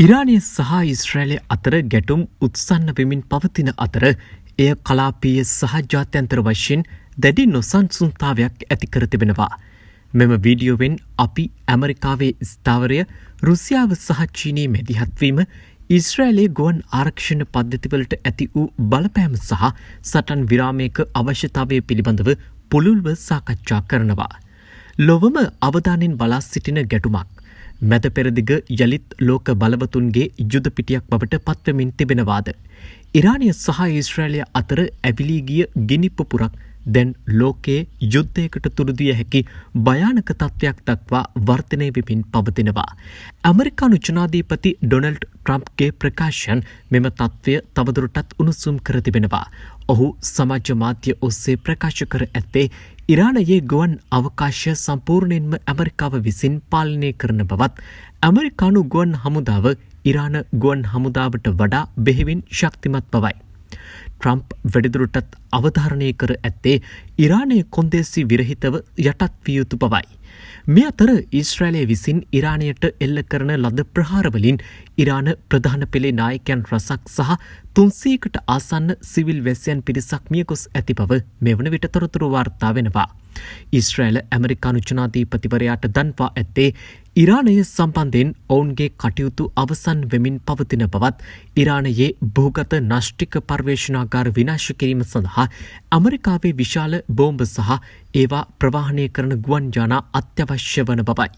ඉරානය සහ ඊශ්‍රායලය අතර ගැටුම් උත්සන්න වෙමින් පවතින අතර එය කලාපීය සහ ජාත්‍යන්තර වශයෙන් දැඩි නොසන්සුන්තාවයක් ඇති කර තිබෙනවා. මෙම වීඩියෝවෙන් අපි ඇමරිකාවේ ස්ථාවරය රුසියාව සහ චීනයේ මැදිහත්වීම ඊශ්‍රායලයේ ගුවන් ආරක්ෂණ පද්ධතිවලට ඇති වූ බලපෑම සහ සටන් විරාමයක අවශ්‍යතාවය පිළිබඳව පුළුල්ව සාකච්ඡා කරනවා. ලොවම අවධානයෙන් බලා සිටින ගැටුමක් මැද පෙරදිග යළිත් ලෝක බලවතුන්ගේ යුද පිටියක් බවට පත්වමින් තිබෙනවාද. ඉරානය සහ ඊශ්‍රායලය අතර ඇවිලී ගිය ගිනි පුපුරක් දැන් ලෝකයේ යුද්ධයකට තුරුදිය හැකි භයානක තත්ත්වයක් දක්වා වර්ධනය වෙමින් පවතිනවා. ඇමරිකානු ජනාධිපති ඩොනල්ඩ් ට්‍රම්ප්ගේ ප්‍රකාශයන් මෙම තත්ත්වය තවදුරටත් උණුසුම් කර තිබෙනවා. ඔහු සමාජ මාධ්‍ය ඔස්සේ ප්‍රකාශ කර ඇත්තේ ඉරානයේ ගුවන් අවකාශය සම්පූර්ණයෙන්ම ඇමරිකාව විසින් පාලනය කරන බවත් ඇමරිකානු ගුවන් හමුදාව ඉරාන ගුවන් හමුදාවට වඩා බෙහෙවින් ශක්තිමත් බවයි. ට්‍රම්ප් වැඩිදුරටත් අවධාරණය කර ඇත්තේ ඉරානය කොන්දේසි විරහිතව යටත් විය යුතු බවයි. මේ අතර ඊශ්‍රායලය විසින් ඉරානයට එල්ල කරන ලද ප්‍රහාරවලින් ඉරාන ප්‍රධාන පෙළේ නායකයන් රසක් සහ 300කට ආසන්න සිවිල් වැසියන් පිරිසක් මියගොස් ඇති බව මෙවන විට තොරතුරු වාර්තා වෙනවා. ඊශ්‍රායල ඇමරිකානු ජනාධිපතිවරයාට දන්වා ඇත්තේ ඉරානය සම්බන්ධයෙන් ඔවුන්ගේ කටයුතු අවසන් වෙමින් පවතින බවත් ඉරානයේ භූගත නාෂ්ටික පර්යේෂණාගාර විනාශ කිරීම සඳහා ඇමරිකාවේ විශාල බෝම්බ සහ ඒවා ප්‍රවාහනය කරන ගුවන් යානා අත්‍යවශ්‍ය වන බවයි.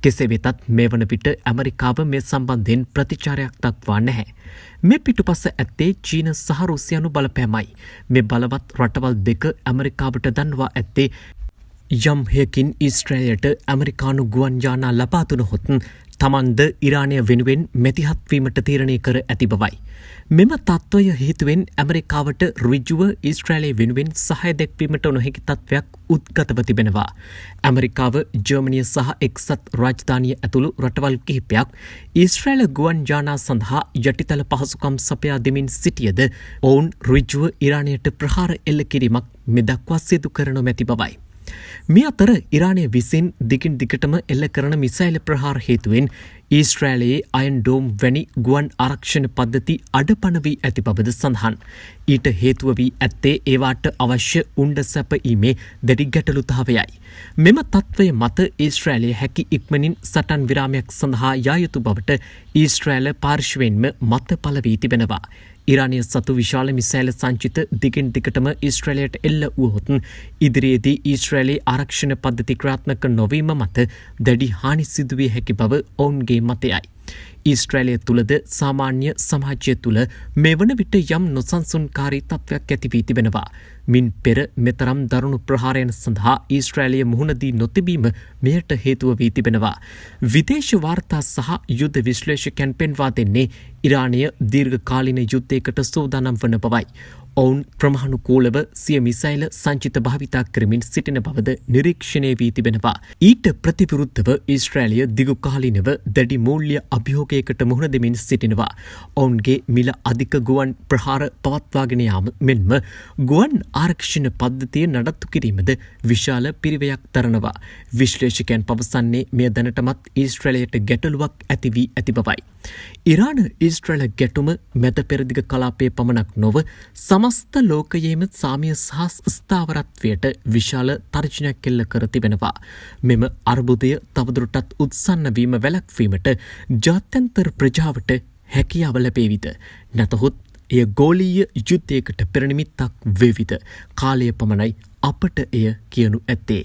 කෙසේ වෙතත් මේ වන විට ඇමරිකාව මේ සම්බන්ධයෙන් ප්‍රතිචාරයක් දක්වා නැහැ. මේ පිටුපස ඇත්තේ චීන සහ රුසියානු බලපෑමයි. මේ බලවත් රටවල් දෙක ඇමරිකාවට දන්වා ඇත්තේ යම් හේකින් ඊශ්‍රායලයට ඇමරිකානු ගුවන් යානා ලබා දුනහොත් තමන්ද ඉරානය වෙනුවෙන් මැදිහත්වීමට තීරණය කර ඇති බවයි. මෙම තත්ත්වය හේතුවෙන් ඇමරිකාවට ඍජුව ඊශ්‍රායලය වෙනුවෙන් සහාය දැක්වීමට නොහැකි තත්ත්වයක් උද්ගතව තිබෙනවා. ඇමරිකාව ජර්මනිය සහ එක්සත් රාජධානිය ඇතුළු රටවල් කිහිපයක් ඊශ්‍රායල ගුවන් යානා සඳහා යටිතල පහසුකම් සපයා දෙමින් සිටියද ඔවුන් ඍජුව ඉරානයට ප්‍රහාර එල්ල කිරීමක් මෙදක්වා සිදු කර නොමැති බවයි. මේ අතර ඉරානය විසින් දිගින් දිගටම එල්ල කරන මිසයිල් ප්‍රහාර හේතුවෙන් ඊශ්‍රායලයේ අයන් ඩෝම් වැනි ගුවන් ආරක්ෂණ පද්ධති අඩපණ වී ඇති බවද සඳහන්. ඊට හේතුව වී ඇත්තේ ඒවාට අවශ්‍ය උණ්ඩ සැපීමේ දැඩි ගැටලුතාවයයි. මෙම තත්ත්වය මත ඊශ්‍රායලය හැකි ඉක්මනින් සටන් විරාමයක් සඳහා යා යුතු බවට ඊශ්‍රායල පාර්ශවයෙන්ම මත පළ වී තිබෙනවා. ඉරානය සතු විශාල මිසයිල් සංචිත දිගින් දිගටම ඊශ්‍රායලයට එල්ල වුවහොත් ඉදිරියේදී ඊශ්‍රායලයේ ආරක්ෂණ පද්ධති ක්‍රියාත්මක නොවීම මත දැඩි හානි සිදුවිය හැකි බව ඔවුන්ගේ මතයයි. ඊශ්‍රායලය තුළද සාමාන්‍ය සමාජය තුළ මේ වන විට යම් නොසන්සුන්කාරී තත්ත්වයක් ඇති වී තිබෙනවා. මින් පෙර මෙතරම් දරුණු ප්‍රහාරයන් සඳහා ඊශ්‍රායලය මුහුණ දී නොතිබීම මෙයට හේතුව වී තිබෙනවා. විදේශ වාර්තා සහ යුද්ධ විශ්ලේෂකයන් පෙන්වා දෙන්නේ ඉරානය දීර්ඝකාලීන යුද්ධයකට සූදානම් වන බවයි. ඔවුන් ක්‍රමානුකූලව සිය මිසයිල සංචිත භාවිතා කරමින් සිටින බවද නිරීක්ෂණය වී තිබෙනවා. ඊට ප්‍රතිවිරුද්ධව ඊශ්‍රායලය දිගුකාලීනව දැඩි මූල්‍ය අභියෝගයකට මුහුණ දෙමින් සිටිනවා. ඔවුන්ගේ මිල අධික ගුවන් ප්‍රහාර පවත්වාගෙන යාම මෙන්ම ගුවන් ආරක්ෂණ පද්ධතිය නඩත්තු කිරීමද විශාල පිරිවයක් දරනවා. විශ්ලේෂකයන් පවසන්නේ මෙය දැනටමත් ඊශ්‍රායලයට ගැටලුවක් ඇති වී ඇති බවයි. ඉරාන ඊශ්‍රායල ගැටුම මැද පෙරදිග කලාපයේ පමණක් නොව සමස්ත ලෝකයේම සාමය සහ ස්ථාවරත්වයට විශාල තර්ජනයක් එල්ල කර තිබෙනවා. මෙම අර්බුදය තවදුරටත් උත්සන්න වීම වැළැක්වීමට ජාත්‍යන්තර ප්‍රජාවට හැකියාව ලැබේවිද? නැතහොත් එය ගෝලීය යුද්ධයකට පෙරනිමිත්තක් වේවිද? කාලය පමණයි අපට එය කියනු ඇත්තේ.